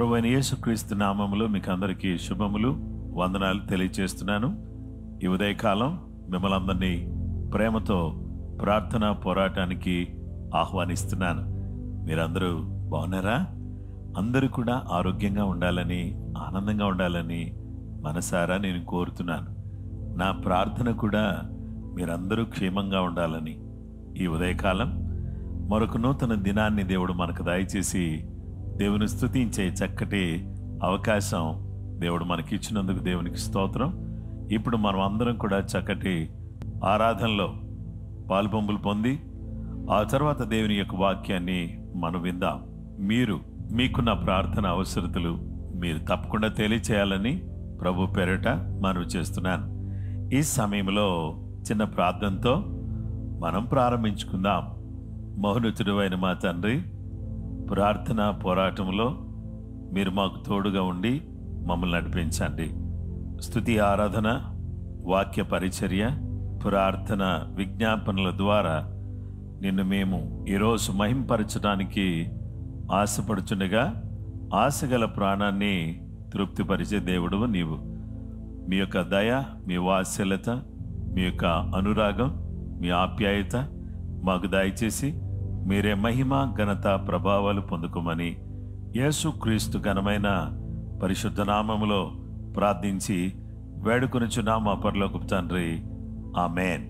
ప్రభువైన యేసుక్రీస్తు నామములో మీకు అందరికీ శుభములు, వందనాలు తెలియజేస్తున్నాను. ఈ ఉదయకాలం మిమ్మల్ని అందరినీ ప్రేమతో ప్రార్థన పోరాటానికి ఆహ్వానిస్తున్నాను. మీరందరూ బాగున్నారా? అందరూ కూడా ఆరోగ్యంగా ఉండాలని, ఆనందంగా ఉండాలని మనసారా నేను కోరుతున్నాను. నా ప్రార్థన కూడా మీరందరూ క్షేమంగా ఉండాలని. ఈ ఉదయకాలం మరొక నూతన దినాన్ని దేవుడు మనకు దయచేసి దేవుని స్తుతించే చక్కటి అవకాశం దేవుడు మనకి ఇచ్చినందుకు దేవునికి స్తోత్రం. ఇప్పుడు మనం అందరం కూడా చక్కటి ఆరాధనలో పాలుపంపులు పొంది ఆ తర్వాత దేవుని యొక్క వాక్యాన్ని మనం విందాం. మీకున్న ప్రార్థన అవసరతలు మీరు తప్పకుండా తెలియచేయాలని ప్రభు పేరిట మనవి చేస్తున్నాను. ఈ సమయంలో చిన్న ప్రార్థనతో మనం ప్రారంభించుకుందాం. మహోన్నతుడు అయిన మా తండ్రి, ప్రార్థన పోరాటంలో మీరు మాకు తోడుగా ఉండి మమ్మల్ని నడిపించండి. స్తుతి, ఆరాధన, వాక్య పరిచర్య, ప్రార్థన, విజ్ఞాపనల ద్వారా నిన్ను మేము ఈరోజు మహింపరచడానికి ఆశపడుచుండగా ఆశగల ప్రాణాన్ని తృప్తిపరిచే దేవుడవు నీవు. మీ యొక్క దయ, మీ వాత్సల్యత, మీ యొక్క అనురాగం, మీ ఆప్యాయత మాకు దయచేసి మీరే మహిమ, ఘనత, ప్రభావాలు పొందుకోమని యేసుక్రీస్తు ఘనమైన పరిశుద్ధ నామములో ప్రార్థించి వేడుకొనుచున్నాం మా పరలోకపు తండ్రి. ఆమేన్.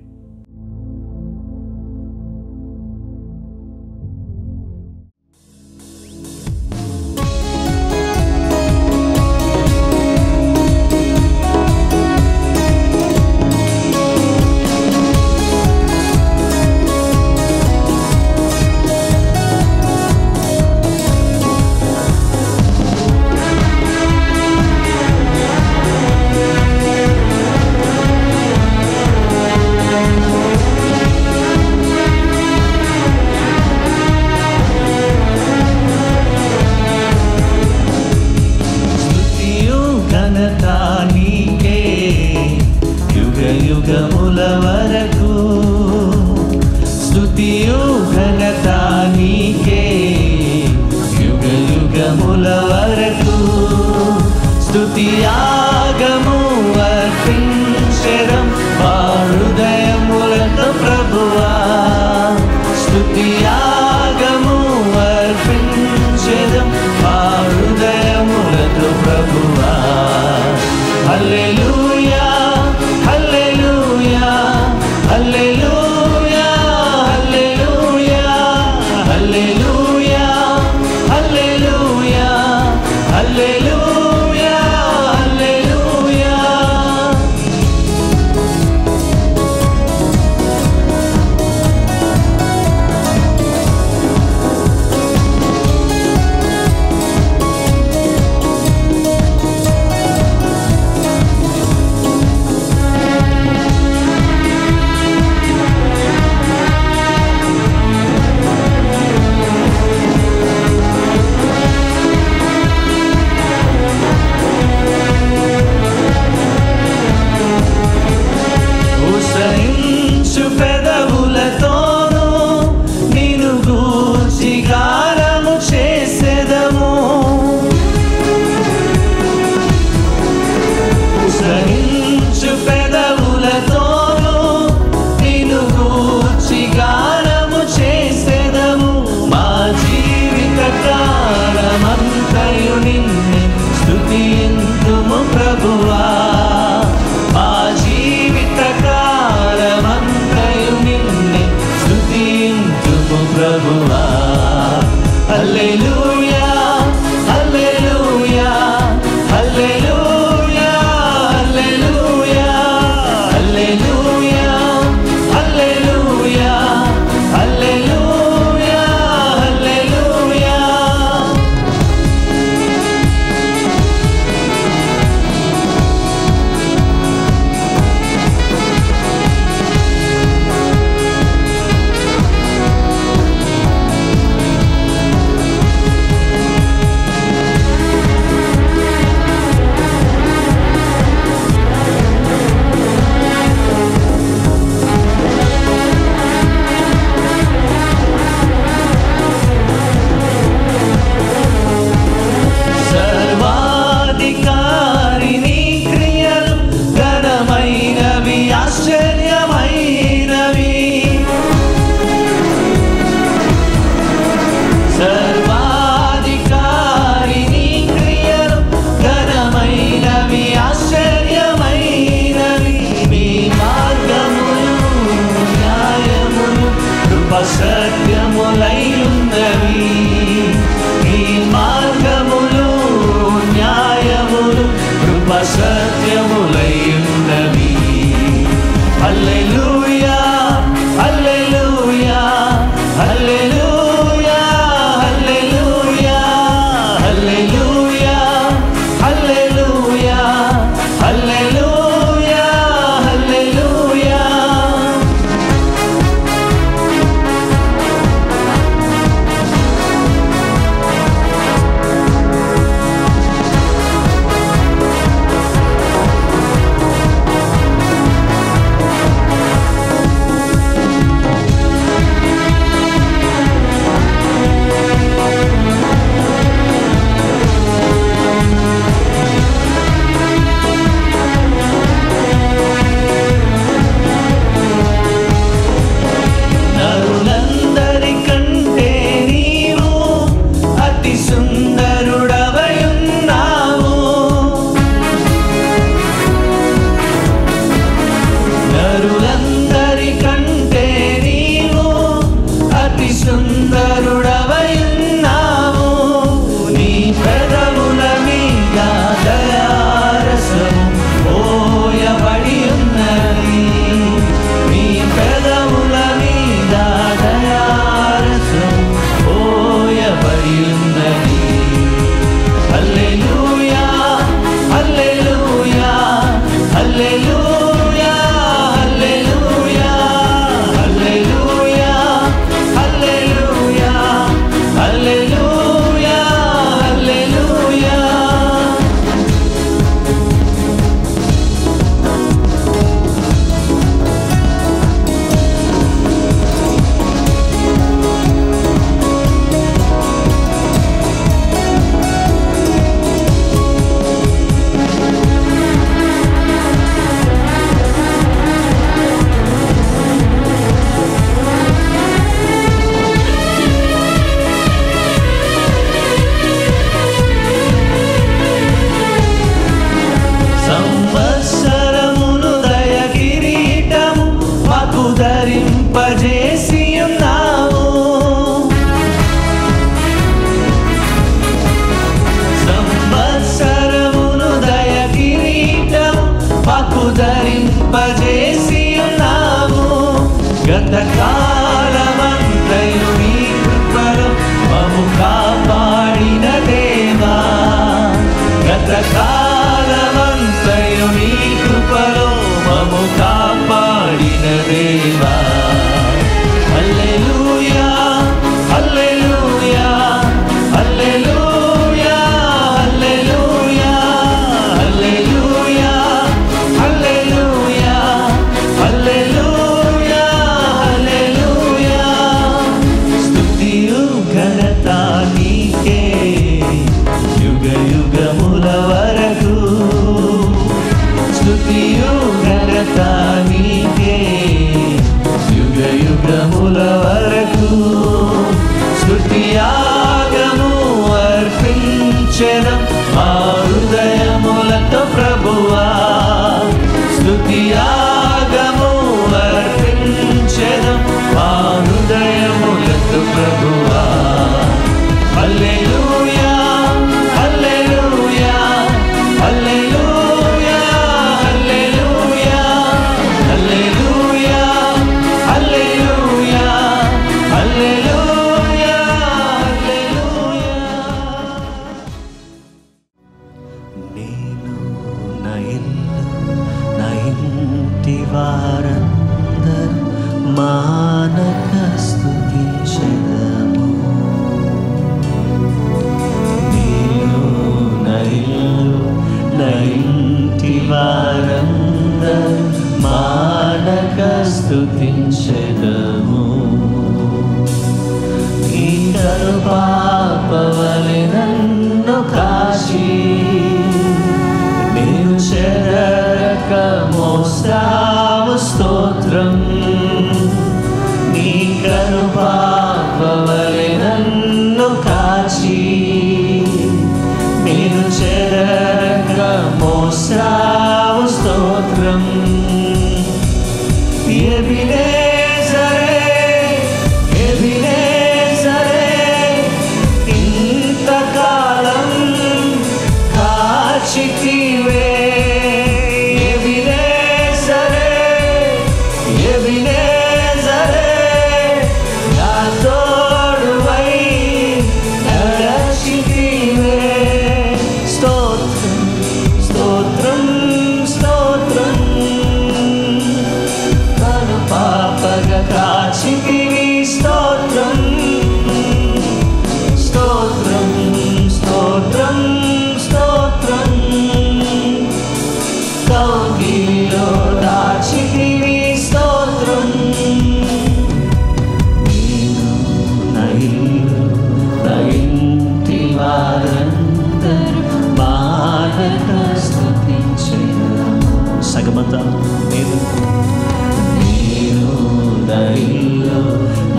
Hallelujah, hallelujah, hallelujah. వర్ధిల్లింపజేసి ఉన్నావు. గతకాలమంతయు నీ కృపలో మము కాపాడిన దేవా. గతకాలమంతయు నీ కృపలో మము కాపాడిన దేవా. హల్లెలూయా హల్లెలూయా హల్లెలూయా హల్లెలూయా హల్లెలూయా హల్లెలూయా హల్లెలూయా హల్లెలూయా. స్తుతియు ఘనత నీకే యుగ యుగముల వరకు. స్తుతియు ఘనత నీకే యుగ యుగముల వరకు. స్తుతియాగము అర్పించెదం మా హృదయములతో ప్రభువా. స్తుతియాగము అర్పించెదం మా హృదయములతో ప్రభువా. హల్లెలూయా హల్లెలూయా హల్లెలూయా హల్లెలూయా హల్లెలూయా హల్లెలూయా హల్లెలూయా హల్లెలూయా. నేను నా ఇల్లు నా ఇంటి వారందరూ మానక స్తుతించెదము. నేను నా ఇల్లు నా ఇంటి వారందరూ మానక స్తుతించెదము. ఈ కరుపాపవలె నన్ను కాచి నేను చెరక మోస్తావు స్తోత్రం. నీ కరుపాపవలె నన్ను కాచి నేను చెరక మోస్తావు స్తోత్రం. ఎబినేజరే ఎబినేజరే ఇంతకాలం కాచితివే. ఎబినేజరే ఎబినేజరే నా తోడువై నడచితివే. స్తోత్రం స్తోత్రం స్తోత్రం. తను పాపగా కాచితివి. స్తోత్రం స్తోత్రం స్తోత్రం స్తోత్రం. కౌగిలిలో దాచితివి. స్తోత్రం. నేను నా ఇల్లు నా ఇంటి వారందరూ మానక స్తుతించెదము. సగమత నేను నా ఇల్లు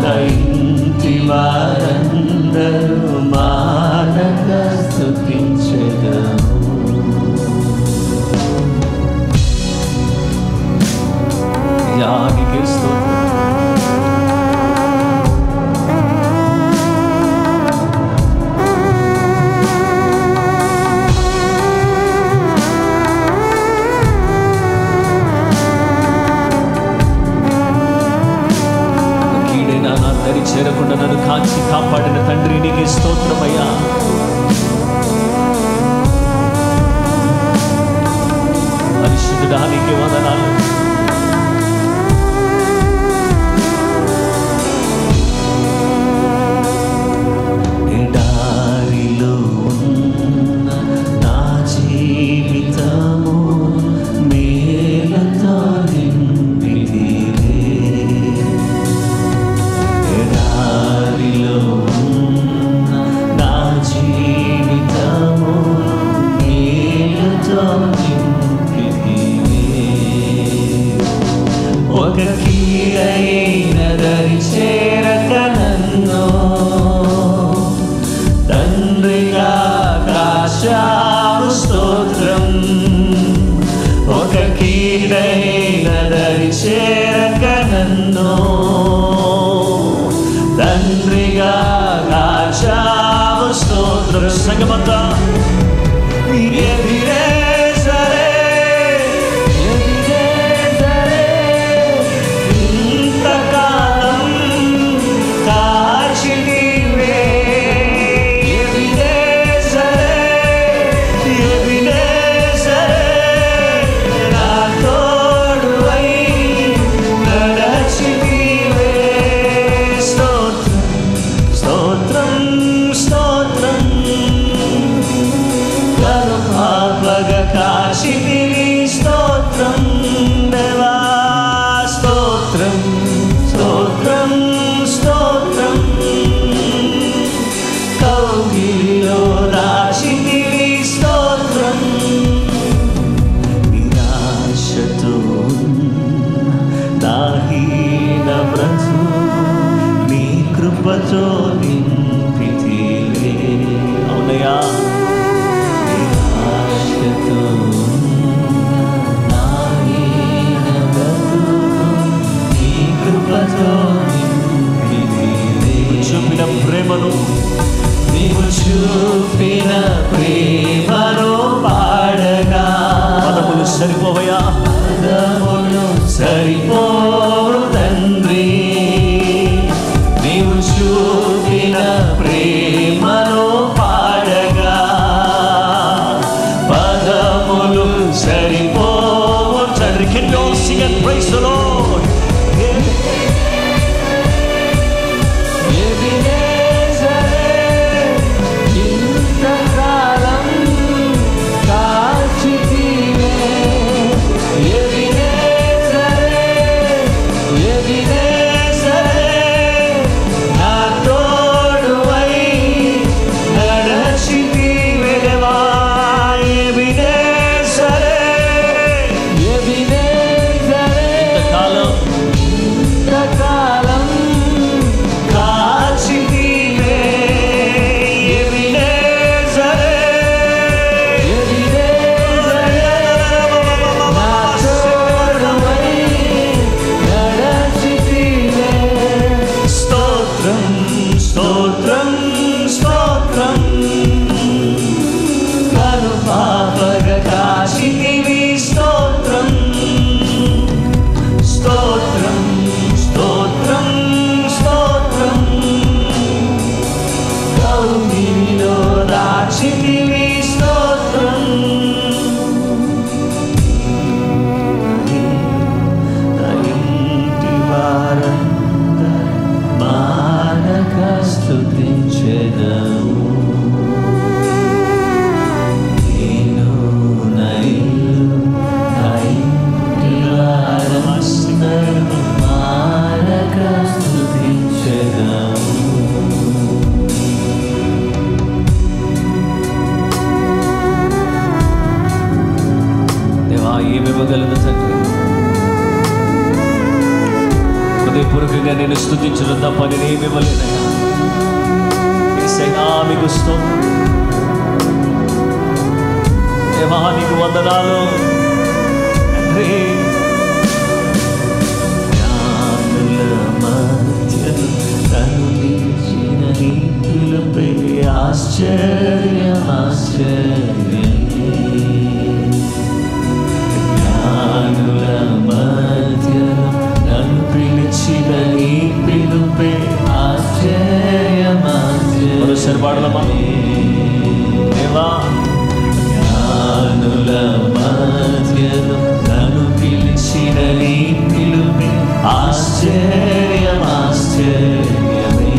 నా ఇంటి వారందరూ మానక స్తుతించెదము. యానికి స్తోత్రం. కీడైనా నా దరి చేరకుండా నన్ను కాచి కాపాడిన తండ్రి నీకు స్తోత్రమయ్యా. పరిశుద్ధుడా నీకు వందనాలు. ఎడారిలో ఉన్న నా జీవితము మేలతో నింపితివే. ఎడారిలో ఉన్న నా జీవితము మేలతో నింపితివే. ఒక కీడైన దరి చేరక నన్ను తండ్రిగా కాచావు. స్తోత్రం. ఒక కీడైన దరి చేరక నన్ను తండ్రిగా కాచావు. స్తోత్రం. సంగమంతా ఎబినేజరే ఎబినేజరే కరుణాత్మగా కాచితివి స్తోత్రం దేవా స్తోత్రం స్తోత్రం స్తోత్రం కౌగిలిలో రాచితివి స్తోత్రం నిరాశతో దాహీన బ్రతు నీ కృపతో నింపితివే అవునయ్యా నిరాశతో దాహీన బ్రతు నీ కృపతో నింపితివే చూపిన ప్రేమను నీవు చూపిన ప్రేమను పాడగా పదములు సరిపోవయా పదములు సరిపోవు తండ్రి నీవు చూపిన ప్రేమను పాడగా పదములు సరిపోవు తండ్రి. Can you all sing and praise the Lord? హృదయపూర్వకంగా నేను స్తుతించడం తప్ప నేనేమి ఇవ్వలేనయ్యా. యేసయ్యా మీకు స్తోత్రం దేవా నీకు వందనాలు తండ్రి. జ్ఞానుల మధ్యలో తను నిలిచిన నీ పిలుపే ఆశ్చర్యం ఆశ్చర్యమే. జ్ఞానుల మధ్యలో నన్ను పిలిచిన నీ పిలుపే ఆశ్చర్యం ఆశ్చర్యం. మరోసారి పాడదామా దేవా. జ్ఞానుల మధ్యలో నన్ను పిలిచిన నీ పిలుపే ఆశ్చర్యం ఆశ్చర్యమే.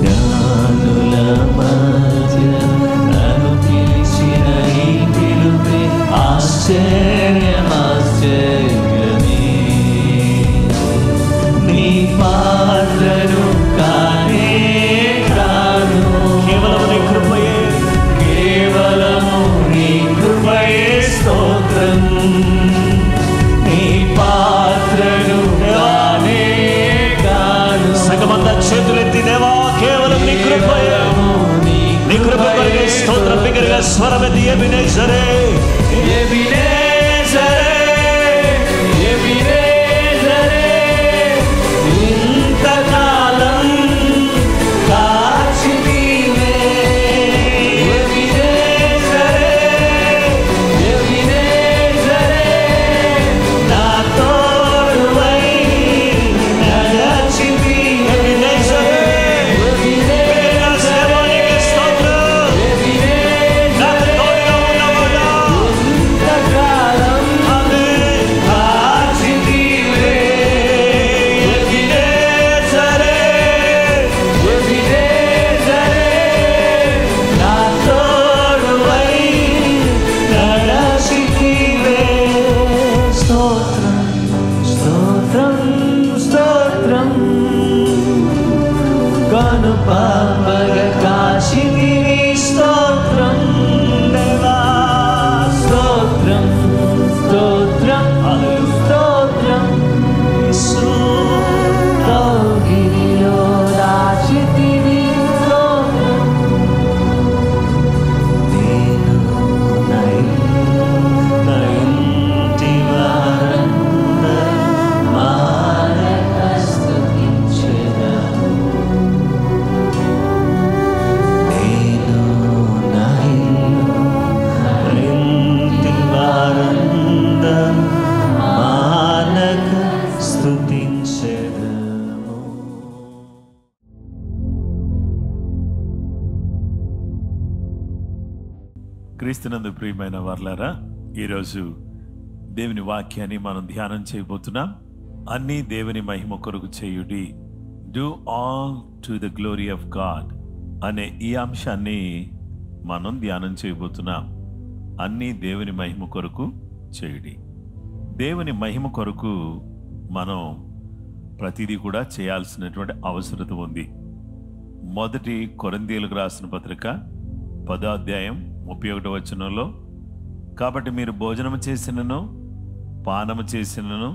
జ్ఞానుల మధ్యలో నన్ను పిలిచిన నీ పిలుపే ఆశ్చర్యం ఆశ్చర్యమే. నీ పాత్రను కానే కాను కేవలం నీ కృపయే కేవలము నీ కృపయే స్తోత్రం. నీ పాత్రను కానే కాను. సగమంతా చేతులెత్తి దేవా కేవలం నీ కృపయే నీ కృప కలిగే స్తోత్రం. బిగ్గరగా స్వరమెత్తి ఎబినేజరే ఎబినేజరే ఎబినేజరే ఇంతకాలం కాచితివే. ఎబినేజరే ఎబినేజరే నా తోడువై నడచితివి. ఎబినేజరే బిగ్గరగా సేవనికి స్తోత్రం. నాకు తోడుగా ఉన్నవాడా క్రీస్తునందు ప్రియమైన వారలారా, ఈరోజు దేవుని వాక్యాన్ని మనం ధ్యానం చేయబోతున్నాం. అన్నీ దేవుని మహిమ కొరకు చేయుడి, do all to the glory of God అనే ఈ అంశాన్ని మనం ధ్యానం చేయబోతున్నాం. అన్నీ దేవుని మహిమ కొరకు చేయుడి. దేవుని మహిమ కొరకు మనం ప్రతిదీ కూడా చేయాల్సినటువంటి అవసరత ఉంది. మొదటి కొరింథీయులకు రాసిన పత్రిక 10వ అధ్యాయం 31వ వచనంలో, కాబట్టి మీరు భోజనము చేసినను పానము చేసినను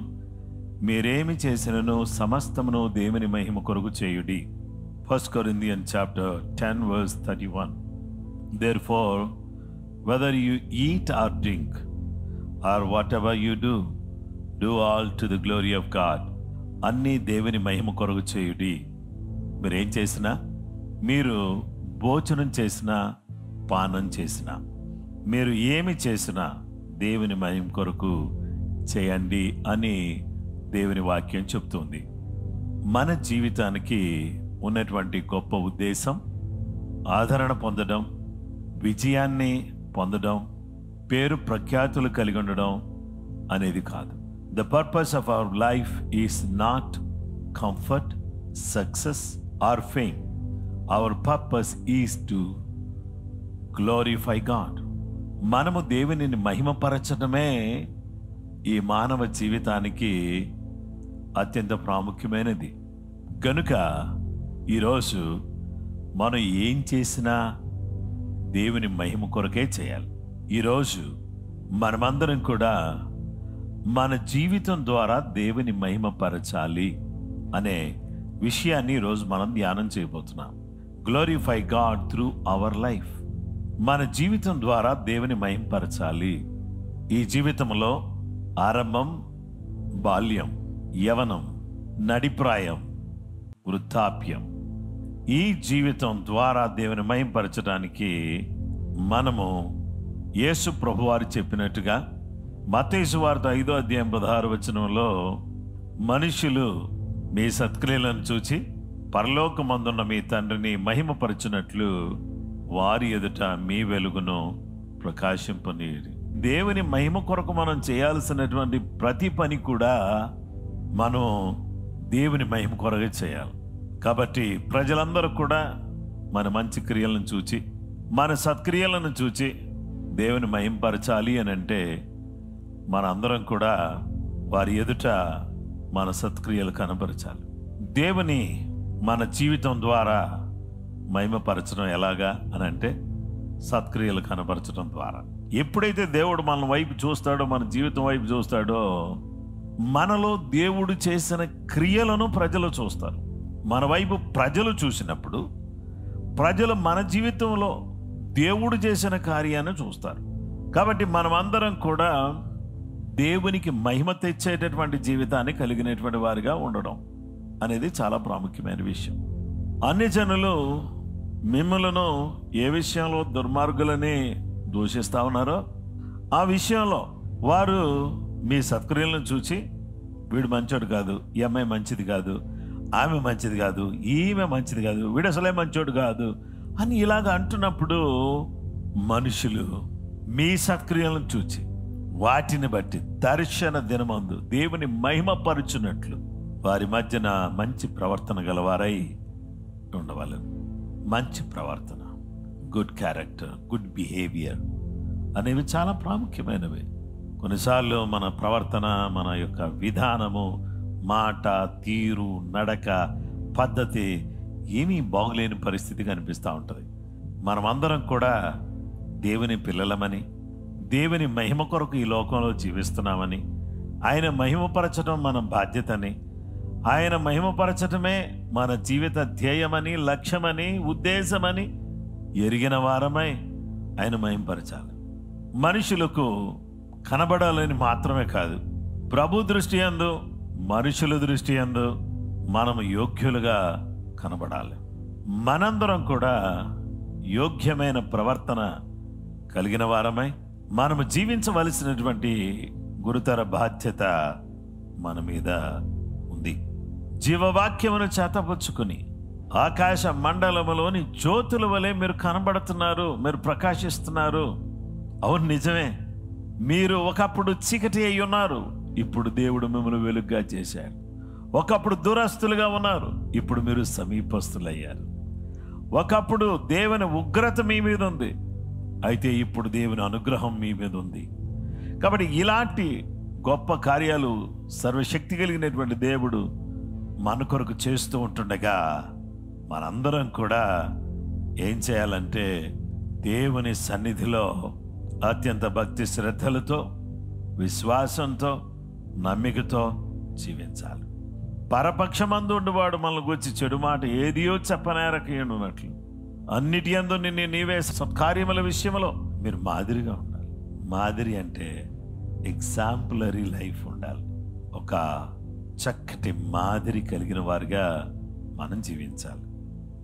మీరేమి చేసినను సమస్తమును దేవుని మహిమ కొరకు చేయుడి. 1 Corinthians chapter 10 verse 31. Therefore, whether you eat or drink or whatever you do, do all to the glory of God. అన్నీ దేవుని మహిమ కొరకు చేయుడి. మీరేం చేసినా, మీరు భోజనం చేసినా పానం చేసినా, మీరు ఏమి చేసినా దేవుని మహిమ కొరకు చేయండి అని దేవుని వాక్యం చెప్తుంది. మన జీవితానికి ఉన్నటువంటి గొప్ప ఉద్దేశం ఆదరణ పొందడం, విజయాన్ని పొందడం, పేరు ప్రఖ్యాతులు కలిగి ఉండడం అనేది కాదు. The purpose of our life is not comfort, success or fame. Our purpose is to glorify God. మనము దేవునిని మహిమపరచడమే ఈ మానవ జీవితానికి అత్యంత ప్రాముఖ్యమైనది. గనుక ఈరోజు మనం ఏం చేసినా దేవుని మహిమ కొరకే చేయాలి. ఈరోజు మనమందరం కూడా మన జీవితం ద్వారా దేవుని మహిమపరచాలి అనే విషయాన్ని ఈరోజు మనం ధ్యానం చేయబోతున్నాం. Glorify God through our life. మన జీవితం ద్వారా దేవుని మహిమపరచాలి. ఈ జీవితంలో ఆరంభం, బాల్యం, యవనం, నడిప్రాయం, వృద్ధాప్యం, ఈ జీవితం ద్వారా దేవుని మహిమపరచడానికి మనము యేసు ప్రభువారు చెప్పినట్టుగా మత్తయి సువార్త 5వ అధ్యాయం 16వ వచనంలో, మనుషులు మీ సత్క్రియలను చూచి పరలోకమందున్న మీ తండ్రిని మహిమపరచునట్లు వారి ఎదుట మీ వెలుగును ప్రకాశింపనీయుడి. దేవుని మహిమ కొరకు మనం చేయాల్సినటువంటి ప్రతి పని కూడా మనం దేవుని మహిమ కొరకే చేయాలి. కాబట్టి ప్రజలందరూ కూడా మన మంచి క్రియలను చూచి, మన సత్క్రియలను చూచి దేవుని మహిమపరచాలి అని అంటే మనందరం కూడా వారి ఎదుట మన సత్క్రియలు కనపరచాలి. దేవుని మన జీవితం ద్వారా మహిమపరచడం ఎలాగా అని అంటే సత్క్రియలు కనపరచడం ద్వారా. ఎప్పుడైతే దేవుడు మన వైపు చూస్తాడో, మన జీవితం వైపు చూస్తాడో, మనలో దేవుడు చేసిన క్రియలను ప్రజలు చూస్తారు. మన వైపు ప్రజలు చూసినప్పుడు ప్రజలు మన జీవితంలో దేవుడు చేసిన కార్యాన్ని చూస్తారు. కాబట్టి మనమందరం కూడా దేవునికి మహిమ తెచ్చేటటువంటి జీవితాన్ని కలిగినటువంటి వారిగా ఉండడం అనేది చాలా ప్రాముఖ్యమైన విషయం. అన్ని జనులు మిమ్మలను ఏ విషయంలో దుర్మార్గులని దూషిస్తా ఉన్నారో ఆ విషయంలో వారు మీ సత్క్రియలను చూచి, వీడు మంచోడు కాదు, ఈ అమ్మాయి మంచిది కాదు, ఆమె మంచిది కాదు, ఈమె మంచిది కాదు, వీడు అసలే మంచోడు కాదు అని ఇలాగ అంటున్నప్పుడు మనుషులు మీ సత్క్రియలను చూచి వాటిని బట్టి దర్శన దినమందు దేవుని మహిమపరచునట్లు వారి మధ్యన మంచి ప్రవర్తన గలవారై ఉండవాలి. మంచి ప్రవర్తన, గుడ్ క్యారెక్టర్, గుడ్ బిహేవియర్ అనేవి చాలా ప్రాముఖ్యమైనవి. కొన్నిసార్లు మన ప్రవర్తన, మన యొక్క విధానము, మాట, తీరు, నడక, పద్ధతి ఏమీ బాగులేని పరిస్థితి కనిపిస్తూ ఉంటుంది. మనమందరం కూడా దేవుని పిల్లలమని, దేవుని మహిమ కొరకు ఈ లోకంలో జీవిస్తున్నామని, ఆయన మహిమపరచడం మన బాధ్యతని, ఆయన మహిమపరచటమే మన జీవిత ధ్యేయమని, లక్ష్యమని, ఉద్దేశమని ఎరిగిన వారమై ఆయన మహిమపరచాలి. మనుషులకు కనబడాలని మాత్రమే కాదు, ప్రభు దృష్టి యందు, మనుషుల దృష్టి యందు మనము యోగ్యులుగా కనబడాలి. మనందరం కూడా యోగ్యమైన ప్రవర్తన కలిగిన వారమై మనము జీవించవలసినటువంటి గురుతర బాధ్యత మన మీద ఉంది. జీవవాక్యమును చేతపుచ్చుకుని ఆకాశ మండలములోని జ్యోతుల వలె మీరు కనబడుతున్నారు, మీరు ప్రకాశిస్తున్నారు అవును, నిజమే. మీరు ఒకప్పుడు చీకటి అయి ఉన్నారు, ఇప్పుడు దేవుడు మిమ్మల్ని వెలుగుగా చేశాడు. ఒకప్పుడు దూరస్తులుగా ఉన్నారు, ఇప్పుడు మీరు సమీపస్తులయ్యారు. ఒకప్పుడు దేవుని ఉగ్రత మీ మీద ఉంది, అయితే ఇప్పుడు దేవుని అనుగ్రహం మీ మీద ఉంది. కాబట్టి ఇలాంటి గొప్ప కార్యాలు సర్వశక్తి కలిగినటువంటి దేవుడు మన కొరకు చేస్తూ ఉంటుండగా మనందరం కూడా ఏం చేయాలంటే దేవుని సన్నిధిలో అత్యంత భక్తి శ్రద్ధలతో, విశ్వాసంతో, నమ్మికతో జీవించాలి. పరపక్షమందు ఉండేవాడు మనల్ని గురించి చెడు మాట ఏదియో చెప్పనేరకనున్నట్లు అన్నిటి యందు నిన్ను నీవే సత్కార్యముల విషయంలో మీరు మాదిరిగా ఉండాలి. మాదిరి అంటే ఎగ్జాంపులరీ లైఫ్ ఉండాలి. ఒక చక్కటి మాదిరి కలిగిన వారిగా మనం జీవించాలి.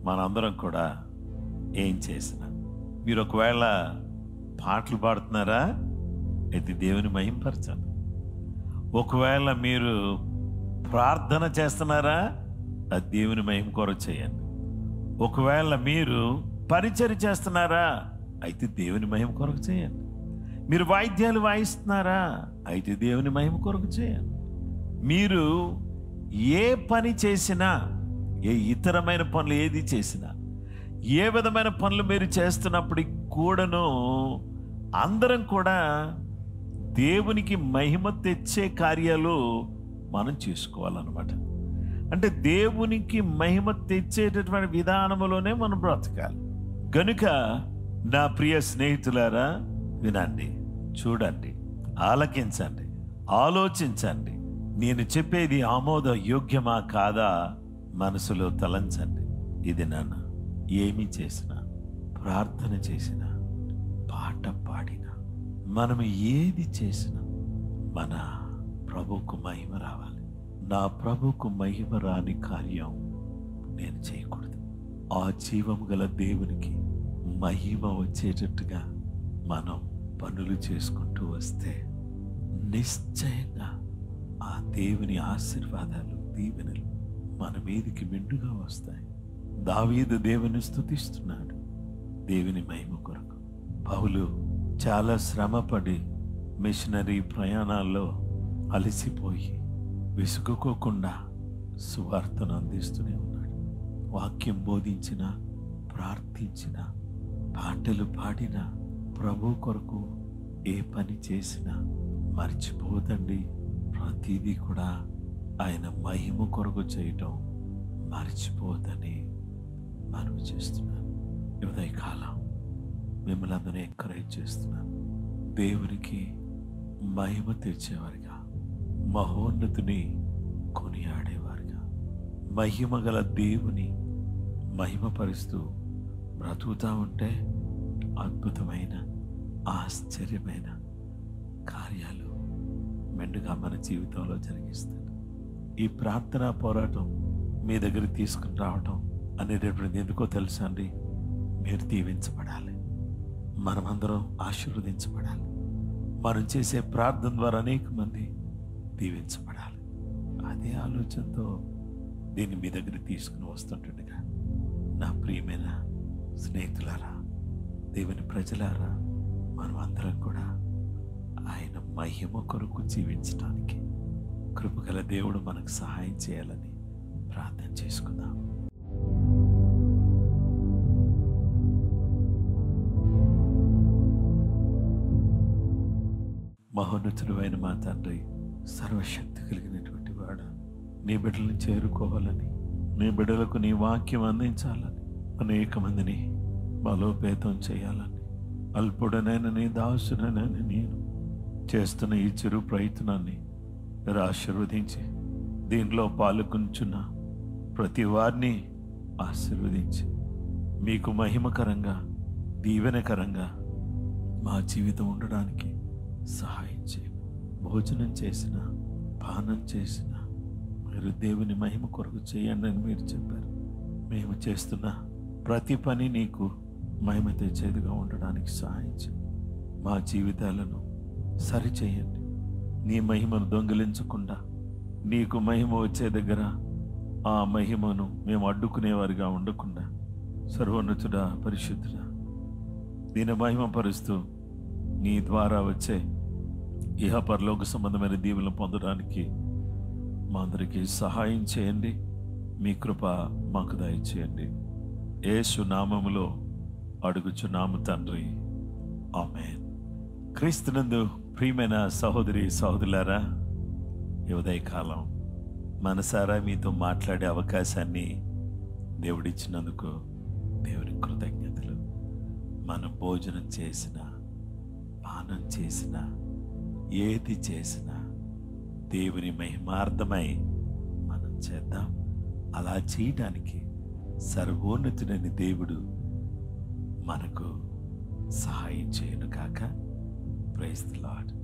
మనందరం కూడా ఏం చేసినా, మీరు ఒకవేళ పాటలు పాడుతున్నారా, అయితే దేవుని మహింపరచాలి. ఒకవేళ మీరు ప్రార్థన చేస్తున్నారా, అది దేవుని మహిమ కొరకు చేయండి. ఒకవేళ మీరు పరిచర్య చేస్తున్నారా, అయితే దేవుని మహిమ కొరకు చేయండి. మీరు వాయిద్యాలు వాయిస్తున్నారా, అయితే దేవుని మహిమ కొరకు చేయండి. మీరు ఏ పని చేసినా, ఏ ఇతరమైన పనులు ఏది చేసినా, ఏ విధమైన పనులు మీరు చేస్తున్నప్పటికి కూడాను అందరం కూడా దేవునికి మహిమ తెచ్చే కార్యాలు మనం చేసుకోవాలన్నమాట. అంటే దేవునికి మహిమ తెచ్చేటటువంటి విధానంలోనే మనం బ్రతకాలి. గనుక నా ప్రియ స్నేహితులారా, వినండి, చూడండి, ఆలకించండి, ఆలోచించండి. నేను చెప్పేది ఆమోద యోగ్యమా కాదా మనసులో తలంచండి. ఇది నాన్న ఏమి చేసినా, ప్రార్థన చేసినా, పాట పాడినా, మనం ఏది చేసినా మన ప్రభువుకు మహిమ రావాలి. నా ప్రభువుకు మహిమ రాని కార్యం నేను చేయకూడదు. ఆ జీవం గల దేవునికి మహిమ వచ్చేటట్టుగా మనం పనులు చేసుకుంటూ వస్తే నిశ్చయంగా ఆ దేవుని ఆశీర్వాదాలు, దీవెనలు మన మీదికి మెండుగా వస్తాయి. దావీదు దేవుని స్తుతిస్తున్నాడు దేవుని మహిమ కొరకు. పౌలు చాలా శ్రమపడి మిషనరీ ప్రయాణాల్లో అలసిపోయి విసుగుకోకుండా సువార్తను అందిస్తూనే ఉన్నాడు. వాక్యం బోధించిన, ప్రార్థించిన, పాటలు పాడిన, ప్రభు కొరకు ఏ పని చేసినా మర్చిపోదండి, ప్రతిదీ కూడా ఆయన మహిమ కొరకు చేయటం మర్చిపోదని మనవి చేస్తున్నాను. ఉదయకాలం మిమ్మల్ని అందరూ ఎంకరేజ్ చేస్తున్నాను. దేవునికి మహిమ తెచ్చేవారిగా, మహోన్నతుని కొనియాడేవారిగా, మహిమ గల దేవుని మహిమపరుస్తూ బ్రతుకుతా ఉంటే అద్భుతమైన, ఆశ్చర్యమైన కార్యాలు మెండుగా మన జీవితంలో జరిగిస్తాడు. ఈ ప్రార్థనా పోరాటం మీ దగ్గర తీసుకుని రావటం అనేటటువంటిది ఎందుకో తెలుసా అండి? మీరు దీవించబడాలి, మనమందరం ఆశీర్వదించబడాలి. మనం చేసే ప్రార్థన ద్వారా అనేక మంది దీవించబడాలి. అదే ఆలోచనతో దీన్ని మీ దగ్గర తీసుకుని వస్తుంటుండగా, నా ప్రియమైన స్నేహితులారా, దేవుని ప్రజలారా, మనం అందరం కూడా ఆయన మహిమ కొరకు జీవించడానికి కృపగల దేవుడు మనకు సహాయం చేయాలని ప్రార్థన చేసుకుందాం. మహోన్నతుడు అయిన మా తండ్రి, సర్వశక్తి కలిగినటువంటి వాడ, నీ బిడ్డలను చేరుకోవాలని, నీ బిడ్డలకు నీ వాక్యం అందించాలని, అనేక మందిని బలోపేతం చేయాలని, అల్పుడనైన నీ దాసుడనైన నేను చేస్తున్న ఈ చిరు ప్రయత్నాన్ని మీరు ఆశీర్వదించి, దీనిలో పాల్గొంచున్న ప్రతి వారిని ఆశీర్వదించి, మీకు మహిమకరంగా, దీవెనకరంగా మా జీవితం ఉండడానికి సహాయం చేయండి. భోజనం చేసిన, పానం చేసిన మీరు దేవుని మహిమ కొరకు చేయండి అని మీరు చెప్పారు. మేము చేస్తున్న ప్రతి పని నీకు మహిమ తెచ్చేదిగా ఉండడానికి సహాయం చేయండి. మా జీవితాలను సరిచేయండి. నీ మహిమను దొంగిలించకుండా, నీకు మహిమ వచ్చే దగ్గర ఆ మహిమను మేము అడ్డుకునేవారిగా ఉండకుండా, సర్వోన్నతుడా, పరిశుద్ధుడా, దీని మహిమ పరుస్తూ నీ ద్వారా వచ్చే ఇహ పరలోక సంబంధమైన దీవెనలు పొందడానికి మా అందరికీ సహాయం చేయండి. మీ కృప మాకు దయచేయండి. యేసు నామములో అడుగుచున్నాము తండ్రి, ఆమేన్. క్రీస్తునందు ప్రియమైన సహోదరి సహోదరులారా, ఈ ఉదయకాలం మనసారా మీతో మాట్లాడే అవకాశాన్ని దేవుడిచ్చినందుకు దేవుని కృతజ్ఞతలు. మనం భోజనం చేసిన, పానం చేసిన, ఏది చేసినా దేవుని మహిమార్థమై మనం చేద్దాం. అలా చేయడానికి సర్వోన్నతుడైన దేవుడు మనకు సహాయం చేయను కాక. Praise the lord.